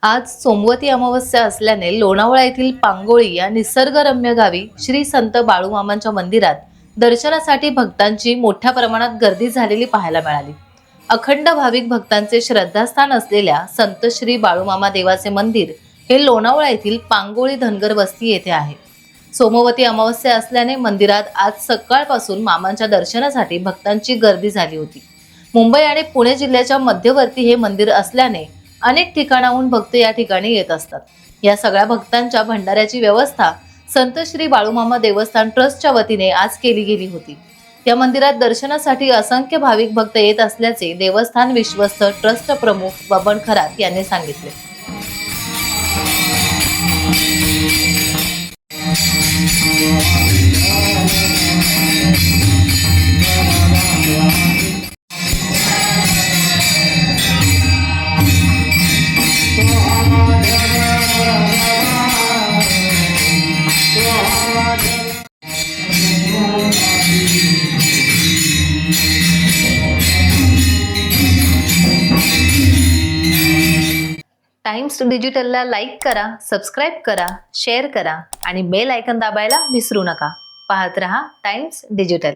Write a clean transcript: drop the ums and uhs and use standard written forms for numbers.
आज सोमवती अमावस्या असल्याने लोणावळा येथील पांगोळी या निसर्गरम्य गावी श्री संत बाळूमामांच्या मंदिरात दर्शनासाठी भक्तांची मोठ्या प्रमाणात गर्दी झालेली पाहायला मिळाली। अखंड भाविक भक्तांचे श्रद्धास्थान असलेल्या संत श्री बाळूमामा देवाचे मंदिर हे लोणावळा येथील पांगोळी धनगर वस्ती येथे आहे। सोमवती अमावस्या असल्याने मंदिरात आज सकाळपासून मामांच्या दर्शनासाठी भक्तांची गर्दी झाली होती। मुंबई आणि पुणे जिल्ह्याच्या मध्यवर्ती हे मंदिर असल्याने अनेक ठिकाणाहून भक्त या ठिकाणी येत असतात। या सगळ्या भक्तांच्या भंडाऱ्याची व्यवस्था संत श्री बाळूमामा देवस्थान ट्रस्टच्या वतीने आज केली गेली होती। या मंदिरात दर्शनासाठी असंख्य भाविक भक्त येत असल्याचे देवस्थान विश्वस्त ट्रस्ट प्रमुख बबन खरात यांनी सांगितले। टाइम्स डिजिटलला लाईक करा, सबस्क्राइब करा, शेअर करा आणि बेल आयकॉन दाबायला विसरू नका। पाहत रहा टाइम्स डिजिटल।